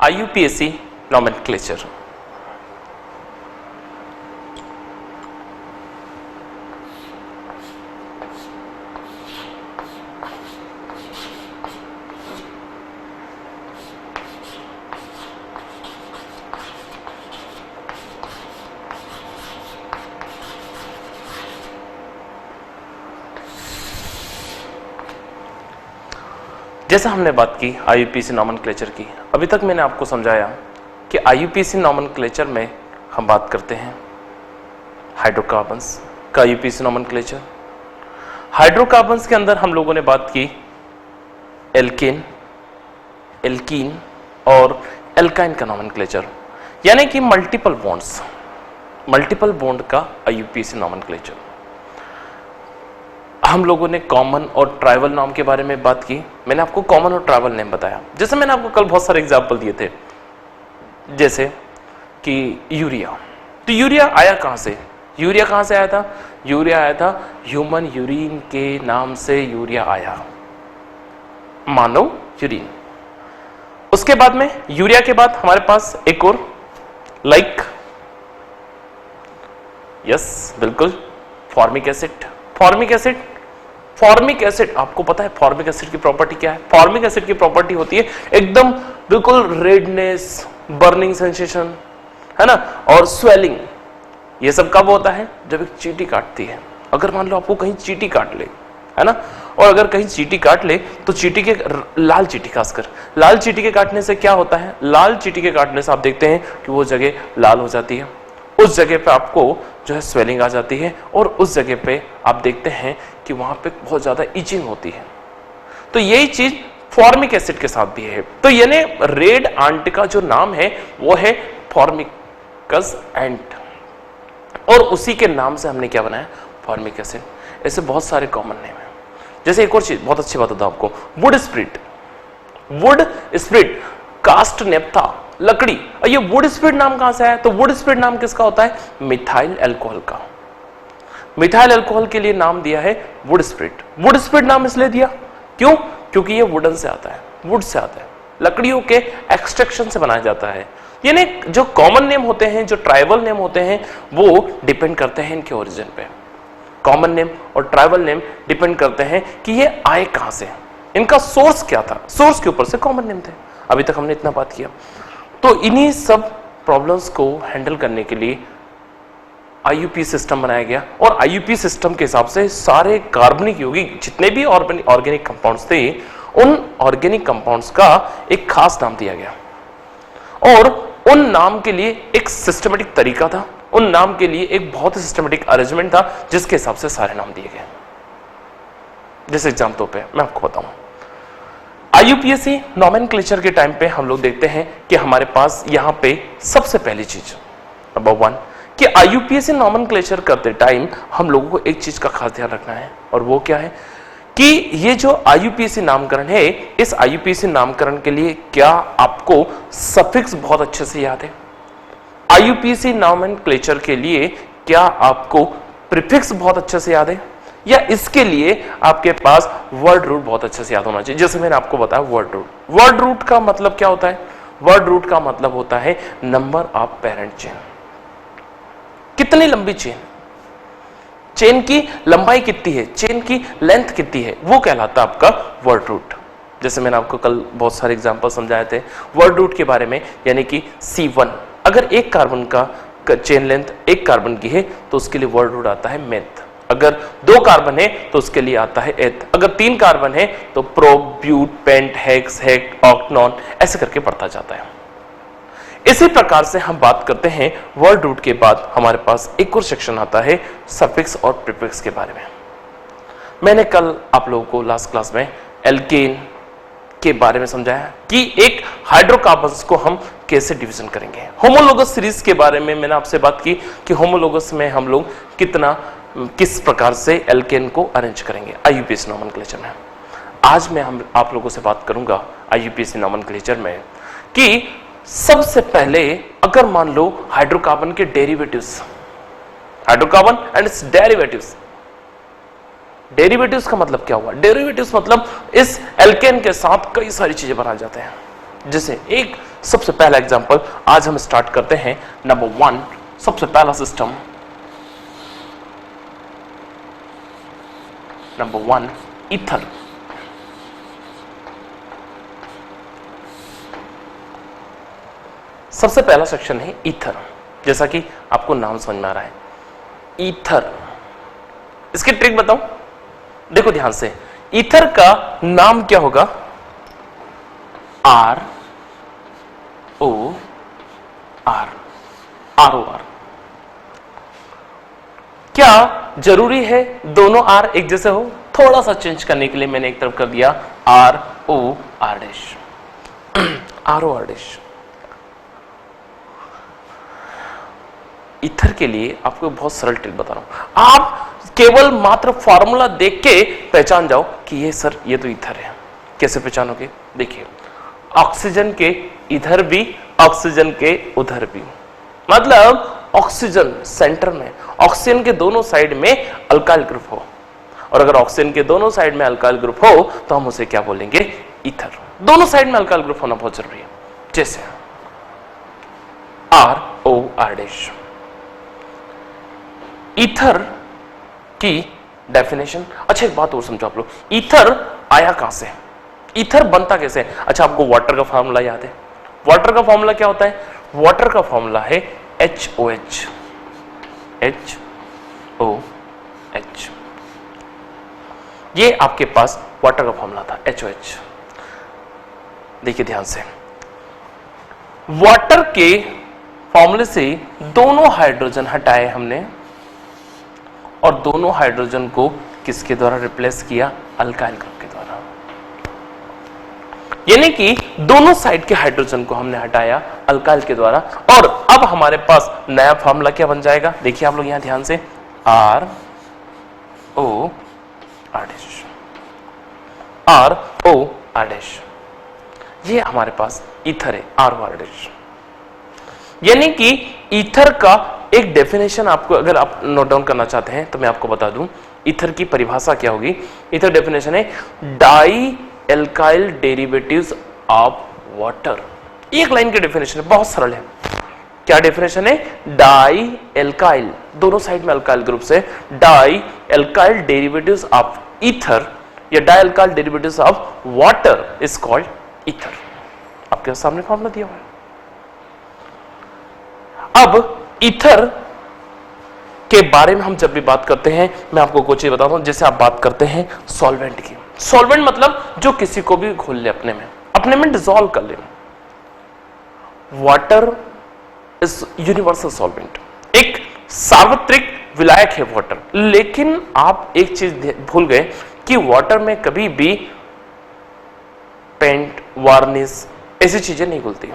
IUPAC nomenclature. जैसा हमने बात की IUPAC नॉमेनक्लेचर की, अभी तक मैंने आपको समझाया कि IUPAC नॉमेनक्लेचर में हम बात करते हैं हाइड्रोकार्बन्स का IUPAC नॉमेनक्लेचर। हाइड्रोकार्बन्स के अंदर हम लोगों ने बात की एल्केन, एल्कीन और एल्काइन का नॉमेनक्लेचर, यानी कि मल्टीपल बॉन्ड का IUPAC नॉमेनक्लेचर। हम लोगों ने कॉमन और ट्राइबल नाम के बारे में बात की। मैंने आपको कॉमन और ट्राइबल नेम बताया, जैसे मैंने आपको कल बहुत सारे एग्जाम्पल दिए थे, जैसे कि यूरिया। तो यूरिया आया कहां से? यूरिया कहां से आया था? यूरिया आया था ह्यूमन यूरिन के नाम से यूरिया आया, मानव यूरिन। उसके बाद में यूरिया के बाद हमारे पास एक और बिल्कुल फॉर्मिक एसिड। फॉर्मिक एसिड आपको पता है फॉर्मिक एसिड की प्रॉपर्टी क्या है? फॉर्मिक एसिड की प्रॉपर्टी होती है एकदम बिल्कुल रेडनेस, बर्निंग सेंसेशन, है ना, और स्वेलिंग। ये सब कब होता है? जब एक चींटी काटती है। अगर मान लो आपको कहीं चींटी काट ले, है ना, और अगर कहीं चींटी काट ले तो चींटी के लाल चींटी, खासकर लाल चींटी के काटने से क्या होता है? लाल चींटी के काटने से आप देखते हैं कि वो जगह लाल हो जाती है, उस जगह पे आपको जो है स्वेलिंग आ जाती है, और उस जगह पे आप देखते हैं कि वहां पे बहुत ज्यादा इचिंग होती है। तो यही चीज फॉर्मिक एसिड के साथ भी है। तो यानी रेड आंट का जो नाम है वो है फॉर्मिकस एंट, और उसी के नाम से हमने क्या बनाया? Formic acid. ऐसे बहुत सारे कॉमन नेम है। जैसे एक और चीज बहुत अच्छी बात बताऊं आपको, वुड स्प्रिट, कास्ट नेप्था, लकड़ी। और ये वुड स्प्रिट नाम कहां से आया? तो वुड स्प्रिट नाम किसका होता है? मिथाइल अल्कोहल का। मिथाइल अल्कोहल के लिए नाम दिया है वुड स्प्रिट नाम इसलिए दिया, क्यों? क्योंकि ये वुडन से आता है, वुड से आता है, लकड़ियों के एक्सट्रैक्शन से बनाया जाता है। यानी जो कॉमन नेम होते हैं, जो ट्राइबल नेम होते हैं, वो डिपेंड करते हैं इनके ओरिजिन पे। कॉमन नेम और ट्राइबल नेम डिपेंड करते हैं कि ये आए कहां से, इनका सोर्स क्या था, सोर्स के ऊपर से कॉमन नेम थे। अभी तक हमने इतना बात किया। तो इन्हीं सब प्रॉब्लम्स को हैंडल करने के लिए IUP सिस्टम बनाया गया, और IUP सिस्टम के हिसाब से सारे कार्बनिक यौगिक जितने भी ऑर्गेनिक कंपाउंड्स थे, उन ऑर्गेनिक कंपाउंड्स का एक खास नाम दिया गया, और उन नाम के लिए एक सिस्टमेटिक तरीका था, उन नाम के लिए एक बहुत ही सिस्टमेटिक अरेंजमेंट था, जिसके हिसाब से सारे नाम दिए गए। जैसे एग्जाम्पल पे मैं आपको बताऊं, IUPAC नॉमेनक्लेचर के टाइम पे हम लोग देखते हैं कि हमारे पास यहां पे सबसे पहली चीज नंबर 1 कि IUPAC नॉमेनक्लेचर करते टाइम हम लोगों को एक चीज का खास ध्यान रखना है, और वो क्या है कि ये जो IUPAC नामकरण है, इस IUPAC नामकरण के लिए क्या आपको सफिक्स बहुत अच्छे से याद है? IUPAC नॉमेनक्लेचर के लिए क्या आपको प्रीफिक्स बहुत अच्छे से याद है? या इसके लिए आपके पास वर्ड रूट बहुत अच्छे से याद होना चाहिए? जैसे मैंने आपको बताया वर्ड रूट का मतलब क्या होता है? वर्ड रूट का मतलब होता है नंबर ऑफ पेरेंट चेन। कितनी लंबी चेन की लंबाई कितनी है, चेन की लेंथ कितनी है, वो कहलाता है आपका वर्ड रूट। जैसे मैंने आपको कल बहुत सारे एग्जांपल समझाए थे वर्ड रूट के बारे में, यानी कि C1 अगर एक कार्बन का चेन लेंथ एक कार्बन की है तो उसके लिए वर्ड रूट आता है मेथ। अगर 2 कार्बन है तो उसके लिए आता है एथ। अगर 3 कार्बन है तो प्रो, ब्यूट, पेंट, हेक्स, हेक्ट, ऑक्टनॉन, ऐसे करके बढ़ता जाता है। इसी प्रकार से हम बात करते हैं वर्ड रूट के बाद हमारे पास एक और सेक्शन आता है सफिक्स और प्रीफिक्स के बारे में। मैंने कल आप लोगों को लास्ट क्लास में एल्केन के बारे में समझाया कि एक हाइड्रोकार्बन्स को हम कैसे डिवीजन करेंगे। होमोलोगस सीरीज के बारे में मैंने आपसे बात की कि होमोलोगस में हम लोग किस प्रकार से एल्केन को अरेंज करेंगे IUPAC नॉमेनक्लेचर में। आज मैं आप लोगों से बात करूंगा IUPAC नॉमेनक्लेचर में कि सबसे पहले अगर मान लो हाइड्रोकार्बन के derivatives, hydrocarbon and it's derivatives का मतलब क्या हुआ? डेरिवेटिव्स मतलब इस एल्केन के साथ कई सारी चीजें बना जाते हैं। जैसे एक सबसे पहला एग्जांपल आज हम स्टार्ट करते हैं। नंबर 1, सबसे पहला सिस्टम, नंबर 1 ईथर। सबसे पहला सेक्शन है ईथर, जैसा कि आपको नाम समझ में आ रहा है ईथर। इसकी ट्रिक बताऊं, देखो ध्यान से, ईथर का नाम क्या होगा? ROR, ROR। क्या जरूरी है दोनों R एक जैसे हो? थोड़ा सा चेंज करने के लिए मैंने एक तरफ कर दिया ROR dash, ROR dash. Ether के लिए आपको बहुत सरल ट्रिक बता रहा हूं, आप केवल मात्र फॉर्मूला देख के पहचान जाओ कि ये सर ये तो ईथर है। कैसे पहचानोगे? देखिए, ऑक्सीजन के इधर भी, ऑक्सीजन के उधर भी, मतलब ऑक्सीजन सेंटर में, ऑक्सीजन के दोनों साइड में अल्काइल ग्रुप हो, और अगर ऑक्सीजन के दोनों साइड में अल्काइल ग्रुप हो तो हम उसे क्या बोलेंगे? ईथर। दोनों साइड में अल्काइल ग्रुप होना बहुत जरूरी है। जैसे ROR डैश। ईथर की डेफिनेशन, अच्छा एक बात और समझो आप लोग, ईथर आया कहां से, ईथर बनता कैसे? अच्छा, आपको वाटर का फॉर्मूला याद है? वाटर का फॉर्मूला क्या होता है? वाटर का फॉर्मूला है HOH, HOH। ये आपके पास वाटर का फॉर्मूला था, HOH। देखिए ध्यान से, वाटर के फॉर्मूले से दोनों हाइड्रोजन हटाए हमने, और दोनों हाइड्रोजन को किसके द्वारा रिप्लेस किया? अल्काइल ग्रुप के द्वारा। यानी कि दोनों साइड के हाइड्रोजन को हमने हटाया अल्काइल के द्वारा, और अब हमारे पास नया फॉर्मूला क्या बन जाएगा? देखिए आप लोग यहां ध्यान से, ROR डैश, ROR डैश। ये हमारे पास ईथर है, ROR डैश। यानी कि ईथर का एक डेफिनेशन आपको अगर आप नोट डाउन करना चाहते हैं तो मैं आपको बता दूं, ईथर की परिभाषा क्या होगी। ईथर डेफिनेशन है di alkyl derivatives of water. एक लाइन की डेफिनेशन है, बहुत सरल है। क्या डेफिनेशन है? डाई एल्काइल, दोनों साइड में अल्काइल ग्रुप से, di alkyl derivatives of ether या di alkyl derivatives of water is called ether. आपके सामने फॉर्मूला दिया हुआ है। अब ईथर के बारे में हम जब भी बात करते हैं, मैं आपको कुछ चीज बताता हूं। जैसे आप बात करते हैं सॉल्वेंट की, सॉल्वेंट मतलब जो किसी को भी घोल ले, अपने में डिसॉल्व कर ले। वाटर इज यूनिवर्सल सॉल्वेंट, एक सार्वत्रिक विलायक है वाटर। लेकिन आप एक चीज भूल गए कि वाटर में कभी भी पेंट, वार्निश ऐसी चीजें नहीं घुलती।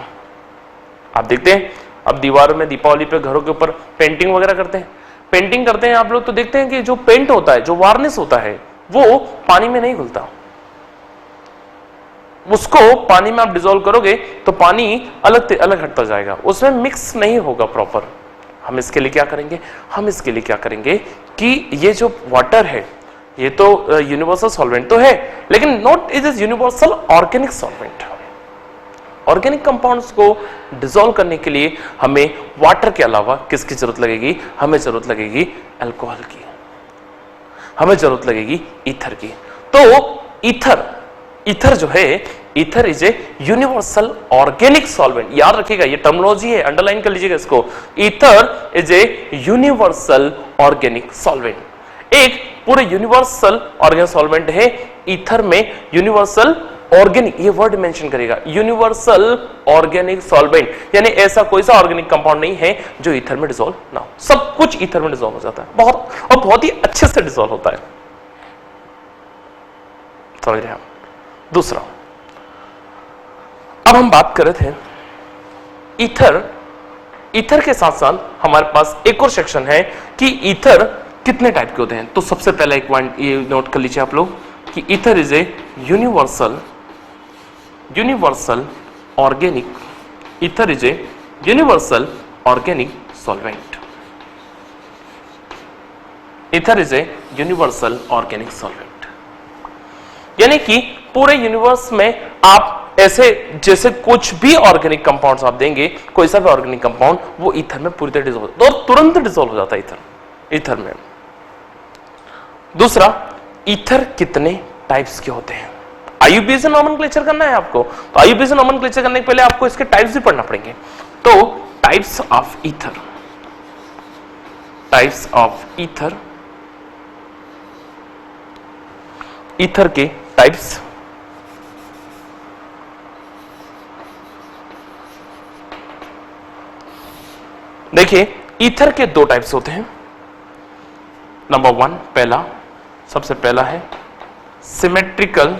आप देखते हैं अब दीवारों में दीपावली पे घरों के ऊपर पेंटिंग वगैरह करते हैं, पेंटिंग करते हैं आप लोग, तो देखते हैं कि जो पेंट होता है, जो वार्निश होता है, वो पानी में नहीं घुलता। उसको पानी में आप डिसॉल्व करोगे तो पानी अलग अलग हटता जाएगा, उसमें मिक्स नहीं होगा प्रॉपर। हम इसके लिए क्या करेंगे? हम इसके लिए क्या करेंगे कि ये जो वाटर है, ये तो यूनिवर्सल सॉल्वेंट तो है, लेकिन not it is universal organic solvent. Organic compounds को डिसॉल्व करने के लिए हमें वाटर के अलावा किसकी जरूरत लगेगी? हमें जरूरत लगेगी अल्कोहल की, हमें जरूरत लगेगी ईथर की। तो ईथर जो है, ether is a universal organic solvent. याद रखिएगा, ये टर्मिनोलॉजी है, अंडरलाइन कर लीजिएगा इसको। Ether is a universal organic solvent, एक पूरे यूनिवर्सल ऑर्गेनिक सॉल्वेंट है। ईथर में यूनिवर्सल ऑर्गेनिक, ये वर्ड मेंशन करेगा, यूनिवर्सल ऑर्गेनिक सॉल्वेंट, यानी ऐसा कोई सा ऑर्गेनिक कंपाउंड नहीं है जो ईथर में डिसॉल्व ना हो। सब कुछ ईथर में डिसॉल्व हो जाता है, बहुत ही अच्छे से डिसॉल्व होता है। समझ रहे हैं? दूसरा, अब हम बात कर रहे थे ईथर के साथ साथ हमारे पास एक और सेक्शन है कि ईथर कितने टाइप के होते हैं। तो सबसे पहला एक पॉइंट ये नोट कर लीजिए आप लोग कि ether is a universal organic, ether is a universal organic solvent. Ether is a universal organic solvent, यानी कि पूरे यूनिवर्स में आप ऐसे जैसे कुछ भी ऑर्गेनिक कंपाउंड्स आप देंगे, कोई सा भी ऑर्गेनिक कंपाउंड, वो ईथर में पूरी तरह डिसॉल्व और तुरंत डिसॉल्व हो जाता है ईथर में। दूसरा, ईथर कितने टाइप्स के होते हैं? आईयूपीएसी नोमेनक्लेचर करना है आपको, तो आईयूपीएसी नोमेनक्लेचर करने के पहले आपको इसके टाइप्स भी पढ़ना पड़ेंगे। तो types of ether, types of ether, ether के टाइप्स। देखिए, ईथर के दो टाइप्स होते हैं। नंबर 1, पहला, सबसे पहला है सिमेट्रिकल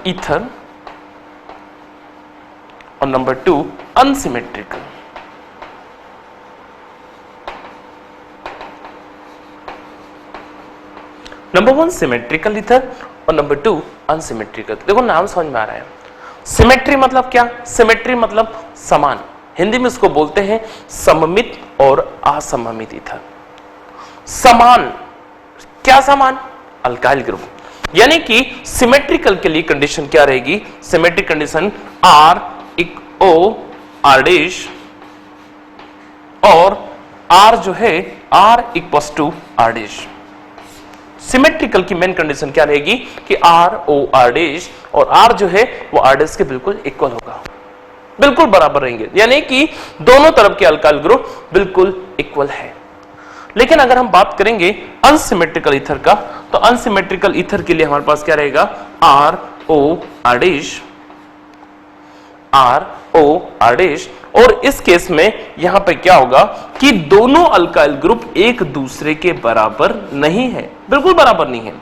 ईथर, और number 2 unsymmetrical. Number 1 symmetrical ether और नंबर 2 अनसिमेट्रिकल। देखो नाम समझ में आ रहा है। सिमेट्री मतलब क्या? सिमेट्री मतलब समान, हिंदी में इसको बोलते हैं सममित और असममित ईथर। समान, क्या समान? Alkyl group. यानी कि सिमेट्रिकल के लिए कंडीशन क्या रहेगी? Symmetric condition R O R dash और R जो है R equals to R dash. Symmetrical की मेन कंडीशन क्या रहेगी कि R O R डैश और R जो है वो R डैश के बिल्कुल इक्वल होगा, बिल्कुल बराबर रहेंगे, यानी कि दोनों तरफ के अल्काइल ग्रुप बिल्कुल इक्वल है। लेकिन अगर हम बात करेंगे अनसिमेट्रिकल ईथर का, तो अनसिमेट्रिकल ईथर के लिए हमारे पास क्या रहेगा? R O R dash, R O R dash. और इस केस में यहां पे क्या होगा कि दोनों अल्काइल ग्रुप एक दूसरे के बराबर नहीं है, बिल्कुल बराबर नहीं है।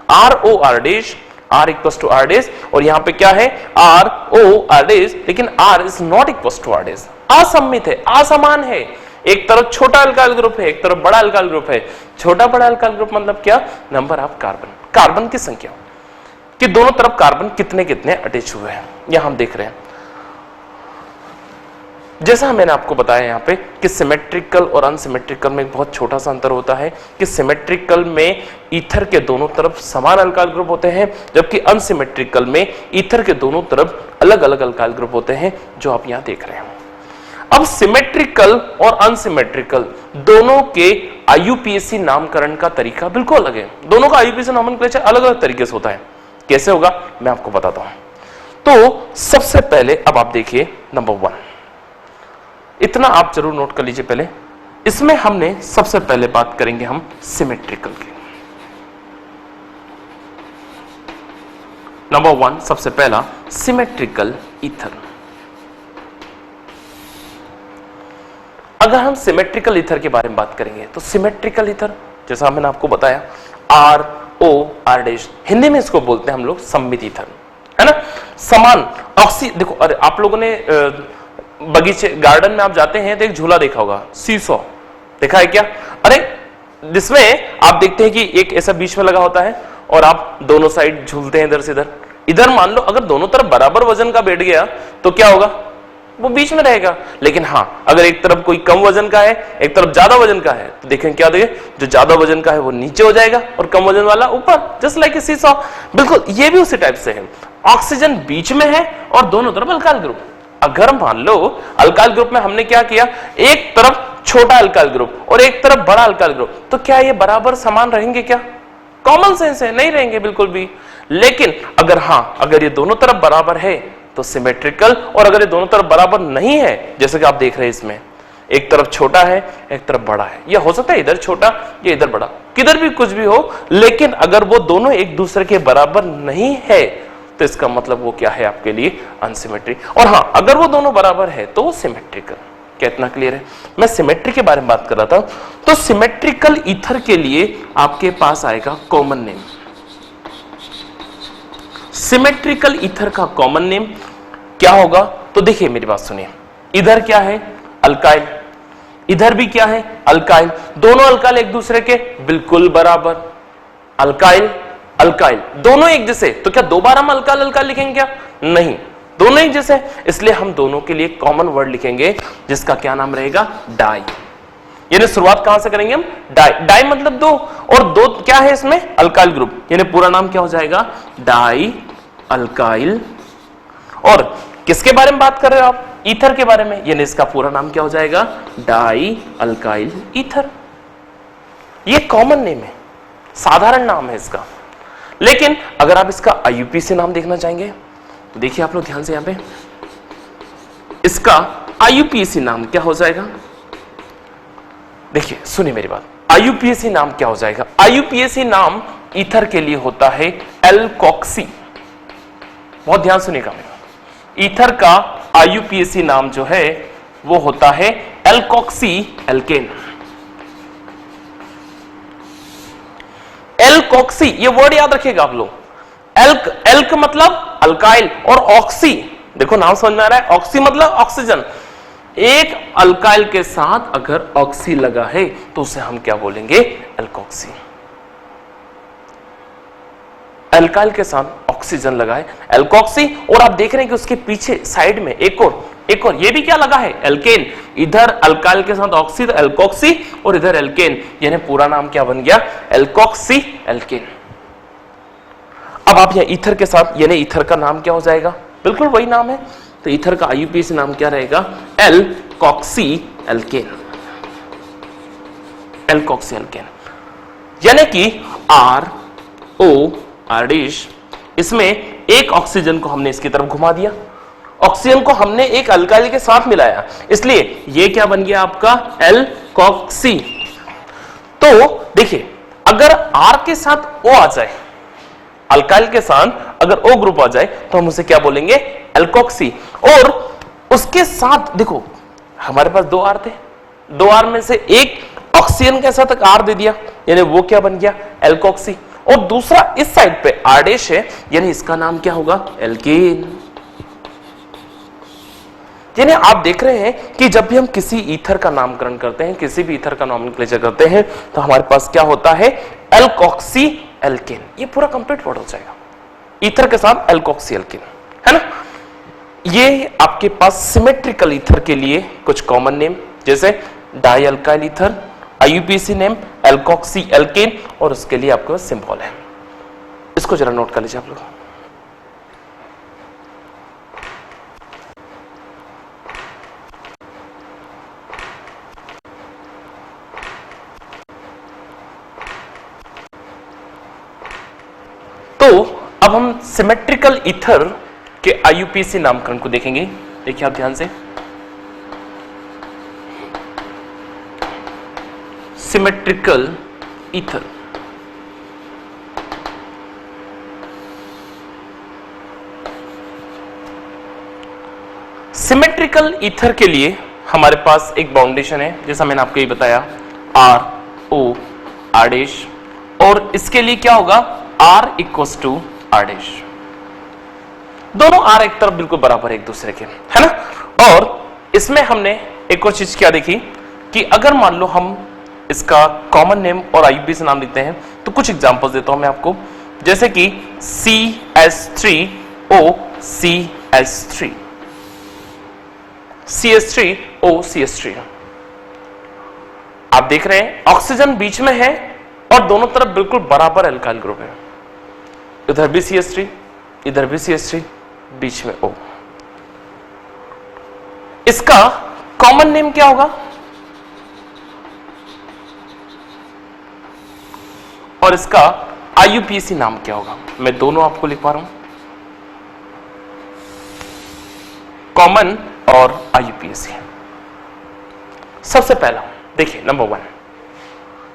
R O R dash, R equals to R dash, और यहां पे क्या है? R O R डैश, लेकिन R is not equals to R dash, असम्मित है, असमान है। एक तरफ छोटा अल्काइल ग्रुप है, एक तरफ बड़ा अल्काइल ग्रुप है। छोटा बड़ा अल्काइल ग्रुप मतलब क्या? नंबर ऑफ कार्बन, कार्बन की संख्या, कि दोनों तरफ कार्बन कितने कितने अटैच हुए हैं, यहां हम देख रहे हैं। जैसा मैंने आपको बताया यहाँ पे कि सिमेट्रिकल और अनसिमेट्रिकल में एक बहुत छोटा सा अंतर होता है कि सिमेट्रिकल में ईथर के दोनों तरफ समान अल्काइल ग्रुप होते हैं, जबकि अनसिमेट्रिकल में ईथर के दोनों तरफ अलग अलग अल्काइल ग्रुप होते हैं, जो आप यहाँ देख रहे हैं। अब सिमेट्रिकल और अनसिमेट्रिकल दोनों के आईयूपीएसी नामकरण का तरीका बिल्कुल अलग है। दोनों का आईयूपीएसी नामकरण अलग अलग तरीके से होता है। कैसे होगा मैं आपको बताता हूं। तो सबसे पहले अब आप देखिए नंबर 1, इतना आप जरूर नोट कर लीजिए। पहले इसमें हमने सबसे पहले बात करेंगे हम सिमेट्रिकल की। नंबर 1 सबसे पहला सिमेट्रिकल ईथर। अगर हम सिमेट्रिकल ईथर के बारे में बात करेंगे तो सिमेट्रिकल ईथर जैसा मैंने आपको बताया R O R dash, Hindi में इसको बोलते हैं हम लोग सममित ईथर, है ना। समान ऑक्सी, देखो अरे आप लोगों ने बगीचे गार्डन में आप जाते हैं तो एक झूला देखा होगा, सीसॉ देखा है क्या? अरे जिसमें आप देखते हैं कि एक ऐसा बीच में लगा होता है और आप दोनों साइड झूलते हैं इधर से इधर। इधर मान लो अगर दोनों तरफ बराबर वजन का बैठ गया तो क्या होगा? वो बीच में रहेगा। लेकिन हाँ, अगर एक तरफ कोई कम वजन का है, एक तरफ ज्यादा वजन का है, तो देखें क्या देखें, जो ज्यादा वजन का है वो नीचे हो जाएगा और कम वजन वाला ऊपर, जस्ट लाइक ए सीसॉ। बिल्कुल ये भी उसी टाइप से है। ऑक्सीजन बीच में है और दोनों तरफ अल्काइल ग्रुप। अगर मान लो अल्काइल ग्रुप में हमने क्या किया, एक तरफ छोटा अल्काइल ग्रुप और एक तरफ बड़ा अल्काइल ग्रुप, तो क्या ये बराबर समान रहेंगे? क्या कॉमन सेंस है, नहीं रहेंगे बिल्कुल भी। लेकिन अगर हाँ, अगर ये दोनों तरफ बराबर है तो सिमेट्रिकल, और अगर ये दोनों तरफ बराबर नहीं है, जैसे कि आप देख रहे हैं इसमें एक तरफ छोटा है एक तरफ बड़ा है, या हो सकता है इधर छोटा या इधर बड़ा, किधर भी कुछ भी हो, लेकिन अगर वो दोनों एक दूसरे के बराबर नहीं है तो इसका मतलब वो क्या है आपके लिए? अनसिमेट्री। और हाँ, अगर वो दोनों बराबर है तो वो सिमेट्रिकल। क्या इतना क्लियर है? मैं सिमेट्री के बारे में बात कर रहा था। तो सिमेट्रिकल ईथर के लिए आपके पास आएगा कॉमन नेम। सिमेट्रिकल ईथर का कॉमन नेम क्या होगा? तो देखिए मेरी बात सुनिए, इधर क्या है? अल्काइल, इधर भी क्या है? अल्काइल। दोनों अल्काइल एक दूसरे के बिल्कुल बराबर, अल्काइल अल्काइल दोनों एक जैसे। तो क्या दो बार हम अल्काइल अल्काइल लिखेंगे? क्या नहीं, दोनों एक जैसे, इसलिए हम दोनों के लिए कॉमन वर्ड लिखेंगे जिसका क्या नाम रहेगा? डाई। यानी शुरुआत कहां से करेंगे हम, डाई, डाई मतलब दो, और दो क्या है इसमें, अल्काइल ग्रुप, यानी पूरा नाम क्या हो जाएगा, डाई अल्काइल। और किसके बारे में बात कर रहे हो आप, ईथर के बारे में, यानी इसका पूरा नाम क्या हो जाएगा, डाई अल्काइल ईथर। ये कॉमन नेम है, साधारण नाम है इसका। लेकिन अगर आप इसका आईयूपीएसी नाम देखना चाहेंगे तो देखिए आप लोग ध्यान से, यहां पे इसका आईयूपीएसी नाम क्या हो जाएगा, देखिए सुनिए मेरी बात, आईयूपीएसी नाम क्या हो जाएगा, आईयूपीएसी नाम ईथर के लिए होता है एल्कोक्सी। बहुत ध्यान सुनिएगा मेरा, ईथर का आईयूपीएसी नाम जो है वो होता है एल्कोक्सी एल्केन। एल्कोक्सी, ये वर्ड याद रखिएगा आप लोग, एल्क मतलब अल्काइल, और ऑक्सी, देखो नाम समझ में आ रहा है, ऑक्सी मतलब ऑक्सीजन। एक अल्काइल के साथ अगर ऑक्सी लगा है तो उसे हम क्या बोलेंगे, एल्कोक्सी। अल्काइल के साथ ऑक्सीजन लगा है, एल्कोक्सी। और आप देख रहे हैं कि उसके पीछे साइड में एक और ये भी क्या लगा है, एल्केन। इधर अल्काइल के साथ ऑक्सी तो एल्कोक्सी, और इधर एल्केन, यानी पूरा नाम क्या बन गया, एल्कोक्सी एल्केन। अब आप यहां ईथर के साथ, यानी ईथर का नाम क्या हो जाएगा, बिल्कुल वही नाम है, तो ईथर का आईयूपीएसी नाम क्या रहेगा, एल्कोक्सी एल्केन। एल्कोक्सी एल्केन, यानी कि RO आरडीश, इसमें एक ऑक्सीजन को हमने इसकी तरफ घुमा दिया, ऑक्सीजन को हमने एक अल्काइल के साथ मिलाया, इसलिए ये क्या बन गया आपका, एल्कोक्सी। तो देखिए अगर R के साथ O आ जाए, अल्काइल के साथ अगर O ग्रुप आ जाए तो हम उसे क्या बोलेंगे, एल्कोक्सी। और उसके साथ देखो हमारे पास 2 R थे, 2 R में से एक ऑक्सीजन के साथ R दे दिया, यानी वो क्या बन गया, एल्कोक्सी। और दूसरा इस साइड पे R डैश है, यानी इसका नाम क्या होगा, एल्केन। यानी आप देख रहे हैं कि जब भी हम किसी ईथर का नामकरण करते हैं, किसी भी ईथर का नॉमेनक्लेचर करते हैं, तो हमारे पास क्या होता है, एल्कोक्सी एल्केन। ये पूरा कंप्लीट वर्ड हो जाएगा, ईथर के साथ एल्कोक्सी एल्केन, है ना। ये आपके पास सिमेट्रिकल ईथर के लिए कुछ कॉमन नेम, जैसे di alkyl ether, IUPAC name alkoxy alkane, और उसके लिए आपके पास सिंबल है, इसको जरा नोट कर लीजिए आप लोग। तो अब हम सिमेट्रिकल ईथर के आईयूपीएसी नामकरण को देखेंगे। देखिए आप ध्यान से, सिमेट्रिकल ईथर, सिमेट्रिकल ईथर के लिए हमारे पास एक बाउंडेशन है, जैसा मैंने आपको ये बताया, RO R डैश, और इसके लिए क्या होगा, R equals to R dash. दोनों R एक तरफ बिल्कुल बराबर है एक दूसरे के, है ना। और इसमें हमने एक और चीज क्या देखी कि अगर मान लो हम इसका कॉमन नेम और आईयूपीएसी नाम लिखते हैं, तो कुछ एग्जांपल्स देता हूं मैं आपको, जैसे कि CH3O CH3, CH3O CH3। आप देख रहे हैं ऑक्सीजन बीच में है और दोनों तरफ बिल्कुल बराबर अल्काइल ग्रुप है, इधर भी CH3 इधर भी CH3, बीच में O। इसका कॉमन नेम क्या होगा, और इसका आईयूपीएसी नाम क्या होगा, मैं दोनों आपको लिख पा रहा हूं, कॉमन और आईयूपीएसी। सबसे पहला देखिए नंबर 1,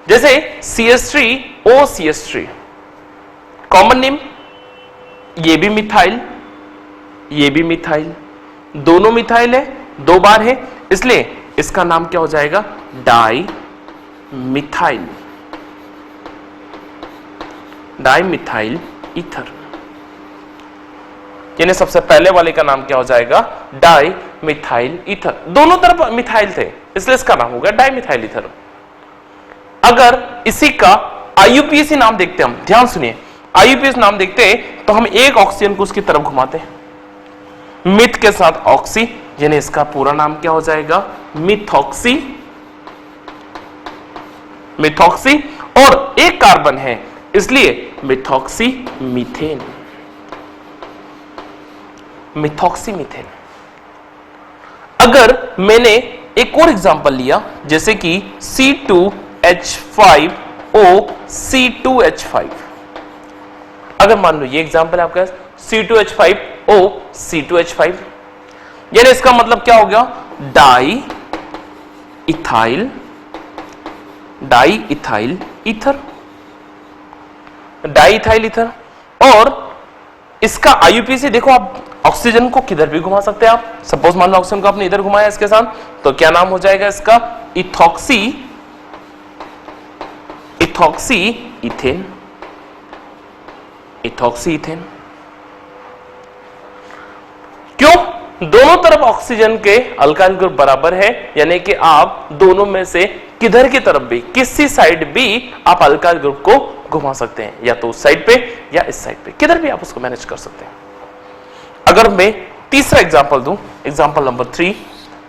जैसे CH3O CH3, कॉमन नेम, ये भी मिथाइल ये भी मिथाइल, दोनों मिथाइल है, 2 बार है, इसलिए इसका नाम क्या हो जाएगा, di methyl, di methyl ether. यानी सबसे पहले वाले का नाम क्या हो जाएगा, डाई मिथाइल ईथर। दोनों तरफ मिथाइल थे इसलिए इसका नाम होगा डाई मिथाइल ईथर। अगर इसी का आईयूपीएसी नाम देखते हम, ध्यान सुनिए, आईयूपीएसी नाम देखते तो हम एक ऑक्सीजन को उसकी तरफ घुमाते, मिथ के साथ ऑक्सी, यानी इसका पूरा नाम क्या हो जाएगा, मिथॉक्सी मिथॉक्सी, और एक कार्बन है इसलिए मिथॉक्सी मीथेन। Methoxy methane. अगर मैंने एक और एग्जांपल लिया जैसे कि C2H5O C2H5, अगर मान लो ये एग्जांपल आपका C2H5O C2H5, यानी इसका मतलब क्या हो गया, di ethyl ether, di ethyl ether. और इसका आईयूपीएसी देखो, आप ऑक्सीजन को किधर भी घुमा सकते हैं आप। सपोज मान लो ऑक्सीजन को आपने इधर घुमाया इसके साथ, तो क्या नाम हो जाएगा इसका, इथॉक्सी इथेन। Ethoxy ethane. क्यों? दोनों तरफ ऑक्सीजन के अल्काइल ग्रुप बराबर है, यानी कि आप दोनों में से किधर की तरफ भी, किसी साइड भी आप अल्काइल ग्रुप को घुमा सकते हैं, या तो उस साइड पे या इस साइड पे, किधर भी आप उसको मैनेज कर सकते हैं। अगर मैं तीसरा एग्जांपल दूं, एग्जांपल नंबर 3,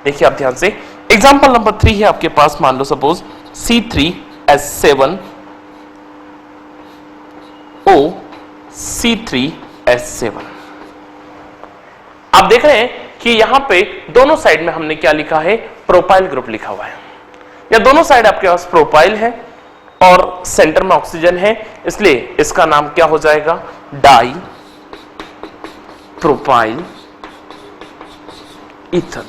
देखिए आप ध्यान से। एग्जांपल नंबर 3 है आपके पास, मान लो सपोज C3H7O C3H7। आप देख रहे हैं कि यहां पे दोनों साइड में हमने क्या लिखा है, प्रोपाइल ग्रुप लिखा हुआ है, या दोनों साइड आपके पास प्रोपाइल है और सेंटर में ऑक्सीजन है, इसलिए इसका नाम क्या हो जाएगा, डाई प्रोपाइल ईथर।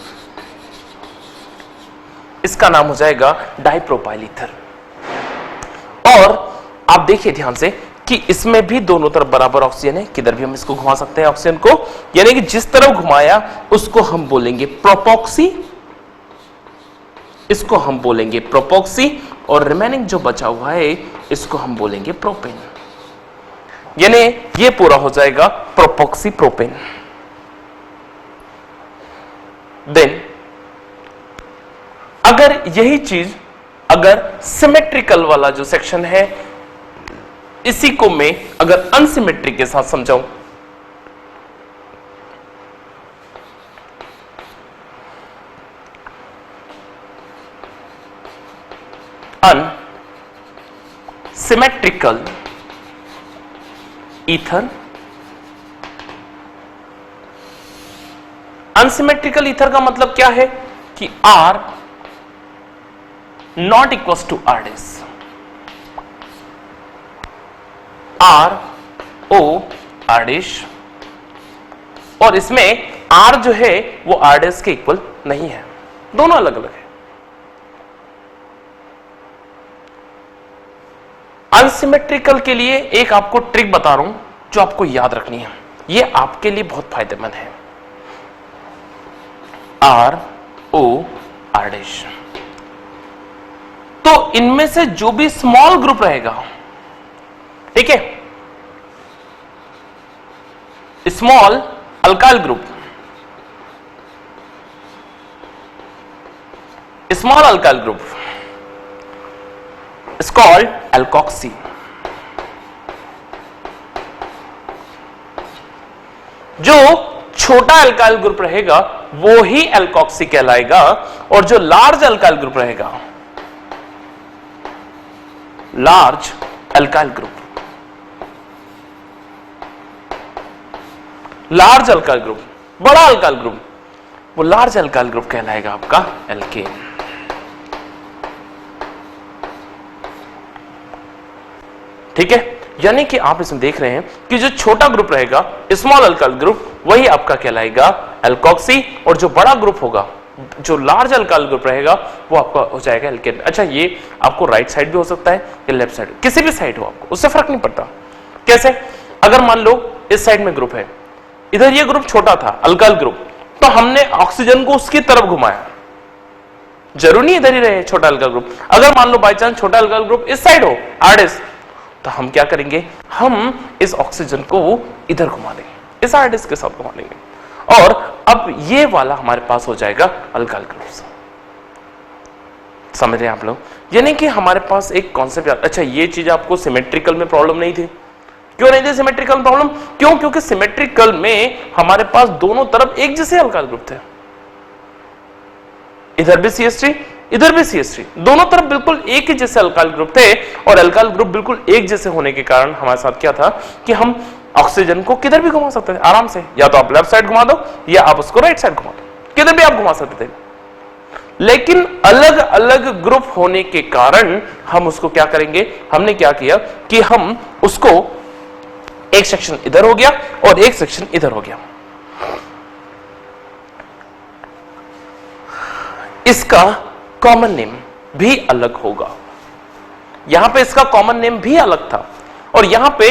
इसका नाम हो जाएगा डाई प्रोपाइल ईथर। और आप देखिए ध्यान से कि इसमें भी दोनों तरफ बराबर ऑक्सीजन है, किधर भी हम इसको घुमा सकते हैं ऑक्सीजन को, यानी कि जिस तरफ घुमाया उसको हम बोलेंगे प्रोपॉक्सी, इसको हम बोलेंगे प्रोपॉक्सी, और रिमेनिंग जो बचा हुआ है इसको हम बोलेंगे प्रोपेन, यानी ये पूरा हो जाएगा प्रोपॉक्सी प्रोपेन। देन अगर यही चीज अगर सिमेट्रिकल वाला जो सेक्शन है, इसी को मैं अगर अनसिमेट्रिक के साथ समझाऊं, अनसिमेट्रिकल ईथर। अनसिमेट्रिकल ईथर का मतलब क्या है कि R not equals to R dash, RO R dash, और इसमें R जो है वो R डैश के इक्वल नहीं है, दोनों अलग अलग है। अनसिमेट्रिकल के लिए एक आपको ट्रिक बता रहा हूं जो आपको याद रखनी है, ये आपके लिए बहुत फायदेमंद है। RO R डैश, तो इनमें से जो भी स्मॉल ग्रुप रहेगा, ठीक है, small alkyl group, small alkyl group is called alkoxy. जो छोटा अल्काइल ग्रुप रहेगा वो ही एल्कोक्सी कहलाएगा, और जो लार्ज अल्काइल ग्रुप रहेगा, large alkyl group, large alkyl group, बड़ा अल्काइल ग्रुप, वो लार्ज अल्काइल ग्रुप कहलाएगा आपका एल्केन। ठीक है, यानी कि आप इसमें देख रहे हैं कि जो छोटा ग्रुप रहेगा, स्मॉल अल्काइल ग्रुप, वही आपका कहलाएगा एल्कोक्सी, और जो बड़ा ग्रुप होगा, जो लार्ज अल्काइल ग्रुप रहेगा, वो आपका हो जाएगा एल्केन। अच्छा, ये आपको राइट साइड भी हो सकता है या लेफ्ट साइड, किसी भी साइड हो आपको, उससे फर्क नहीं पड़ता। कैसे? अगर मान लो इस साइड में ग्रुप है, इधर ये ग्रुप छोटा था अल्काइल ग्रुप, तो हमने ऑक्सीजन को उसकी तरफ घुमाया, जरूरी नहीं इधर ही रहे छोटा अल्काइल ग्रुप। अगर मान लो बाई चांस छोटा अल्काइल ग्रुप इस साइड हो R डैश, तो हम क्या करेंगे, हम इस ऑक्सीजन को इधर घुमा देंगे, इस R डैश के साथ घुमा देंगे, और अब ये वाला हमारे पास हो जाएगा अल्काइल ग्रुप। समझ रहे हैं आप लोग? यानी कि हमारे पास एक कॉन्सेप्ट। अच्छा, ये चीज आपको सिमेट्रिकल में प्रॉब्लम नहीं थी, क्यों नहीं थी सिमेट्रिकल में प्रॉब्लम? क्यों? क्योंकि सिमेट्रिकल में हमारे पास दोनों तरफ एक जैसे अल्काइल ग्रुप थे, इधर भी CH3 इधर भी CH3, दोनों तरफ बिल्कुल एक ही जैसे अल्काइल ग्रुप थे और अल्काइल ग्रुप बिल्कुल एक जैसे होने के कारण हमारे साथ क्या था कि हम ऑक्सीजन को किधर भी घुमा सकते थे आराम से, या तो आप लेफ्ट साइड घुमा दो या आप उसको राइट साइड घुमा दो, किधर भी आप घुमा सकते थे। लेकिन अलग अलग ग्रुप होने के कारण हम उसको क्या करेंगे, हमने क्या किया कि हम उसको एक सेक्शन इधर हो गया और एक सेक्शन इधर हो गया। इसका कॉमन नेम भी अलग होगा, यहां पे इसका कॉमन नेम भी अलग था और यहां पे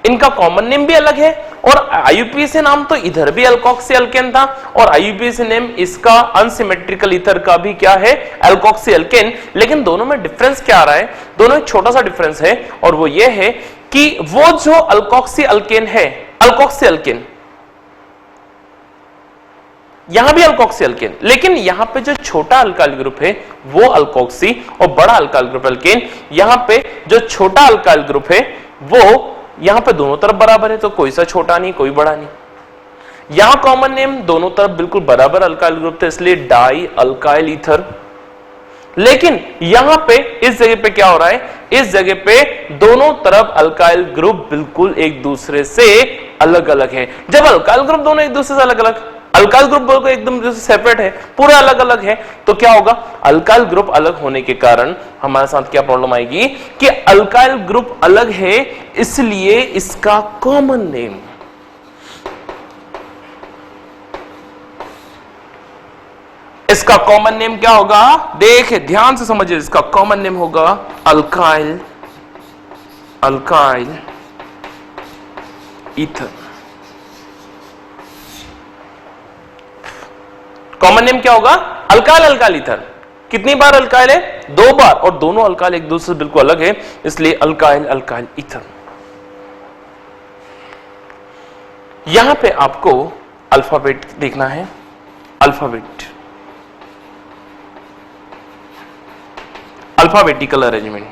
इनका कॉमन नेम भी अलग है और IUPAC नाम तो इधर भी अल्कोक्सी अल्केन था और IUPAC नेम इसका अनसिमेट्रिकल ईथर का भी क्या है, अल्कोक्सी अल्केन। लेकिन दोनों में डिफरेंस क्या आ रहा है, दोनों में छोटा सा डिफरेंस है और वो ये है कि वो जो अल्कोक्सी अल्केन है, अल्कोक्सी अल्केन, यहां भी अल्कोक्सी अल्केन, लेकिन यहां पे जो छोटा अल्काइल ग्रुप है वो अल्कोक्सी और बड़ा अल्काइल ग्रुप अल्केन। यहां पे जो छोटा अल्काइल ग्रुप है वो यहां पे दोनों तरफ बराबर है, तो कोई सा छोटा नहीं कोई बड़ा नहीं। यहां कॉमन नेम दोनों तरफ बिल्कुल बराबर अल्काइल ग्रुप थे, इसलिए डाई अल्काइल ईथर। लेकिन यहां पे इस जगह पे क्या हो रहा है, इस जगह पे दोनों तरफ अल्काइल ग्रुप बिल्कुल एक दूसरे से अलग अलग है। जब अल्काइल ग्रुप दोनों एक दूसरे से अलग अलग, अल्काइल ग्रुप बिल्कुल एकदम जैसे सेपरेट है, पूरा अलग अलग है, तो क्या होगा, अल्काइल ग्रुप अलग होने के कारण हमारे साथ क्या प्रॉब्लम आएगी कि अल्काइल ग्रुप अलग है इसलिए इसका कॉमन नेम, इसका कॉमन नेम क्या होगा, देखिए ध्यान से समझिए, इसका कॉमन नेम होगा alkyl alkyl ether. Common name क्या होगा, अल्काइल अल्काइल ईथर। कितनी बार अल्काइल है, 2 बार, और दोनों अल्काइल एक दूसरे से बिल्कुल अलग है, इसलिए अल्काइल अल्काइल ईथर। यहां पे आपको अल्फाबेट देखना है, alphabet, alphabetical arrangement.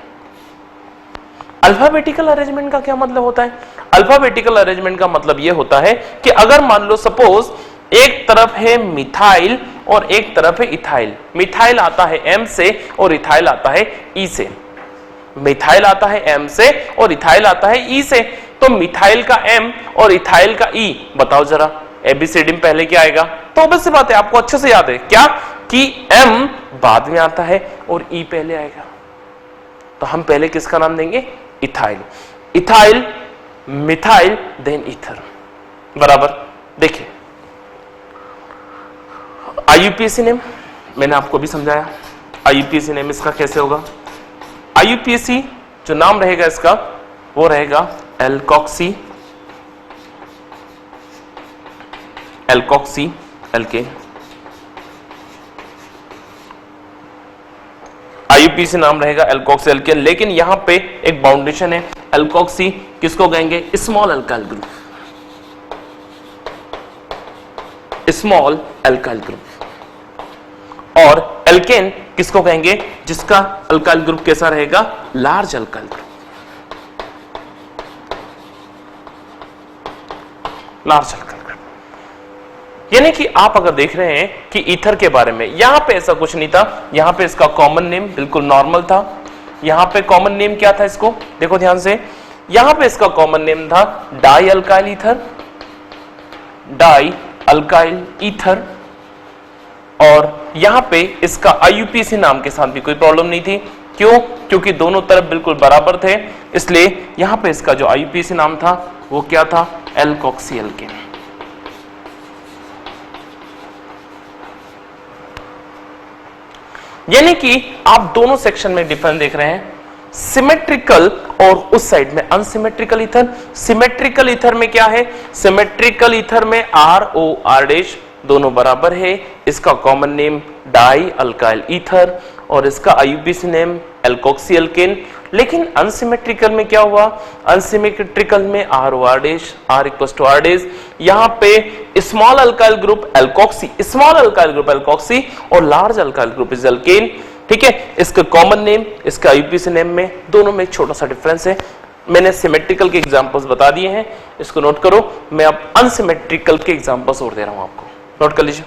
Alphabetical arrangement का क्या मतलब होता है, अल्फाबेटिकल अरेंजमेंट का मतलब यह होता है कि अगर मान लो सपोज एक तरफ है मिथाइल और एक तरफ है इथाइल, मिथाइल आता है M से और इथाइल आता है E से, मिथाइल आता है M से और इथाइल आता है E से, तो मिथाइल का M और इथाइल का E, बताओ जरा ABCD में पहले क्या आएगा, तो ऑब्वियस सी बात है आपको अच्छे से याद है क्या कि M बाद में आता है और E पहले आएगा, तो हम पहले किसका नाम देंगे, ethyl, ethyl methyl then ether, बराबर। देखिए IUPAC नेम मैंने आपको भी समझाया, IUPAC नेम इसका कैसे होगा, IUPAC जो नाम रहेगा इसका वो रहेगा एल्कोक्सी एल्कोक्सी अल्केन। IUPAC नाम रहेगा एल्कोक्सी अल्केन, लेकिन यहां पे एक बाउंडेशन है, एल्कोक्सी किसको कहेंगे, small alkyl group, small alkyl group, और एल्केन किसको कहेंगे, जिसका अल्काइल ग्रुप कैसा रहेगा, large alkyl group, large alkyl group. यानी कि आप अगर देख रहे हैं कि ईथर के बारे में, यहां पे ऐसा कुछ नहीं था, यहां पे इसका कॉमन नेम बिल्कुल नॉर्मल था। यहां पे कॉमन नेम क्या था, इसको देखो ध्यान से, यहां पे इसका कॉमन नेम था die alkyl ether, die alkyl ether, और यहां पे इसका IUPAC नाम के साथ भी कोई प्रॉब्लम नहीं थी। क्यों, क्योंकि दोनों तरफ बिल्कुल बराबर थे, इसलिए यहां पे इसका जो IUPAC नाम था वो क्या था, एल्कोक्सी अल्केन। यानी कि आप दोनों सेक्शन में डिफरेंस देख रहे हैं, सिमेट्रिकल और उस साइड में अनसिमेट्रिकल ईथर। सिमेट्रिकल ईथर में क्या है, सिमेट्रिकल ईथर में ROR' दोनों बराबर है, इसका common name di alkyl ether और इसका IUPAC नेम एल्कोक्सी अल्केन। लेकिन अनसिमेट्रिकल में क्या हुआ, अनसिमेट्रिकल में ROR', R=R', यहां पे small alkyl group alkoxy, small alkyl group alkoxy और large alkyl group is alkane. ठीक है, इसका कॉमन नेम, इसका IUPAC नेम में दोनों में एक छोटा सा डिफरेंस है। मैंने सिमेट्रिकल के एग्जांपल्स बता दिए हैं, इसको नोट करो। मैं अब अनसिमेट्रिकल के एग्जांपल्स और दे रहा हूं आपको, नोट कर लीजिए।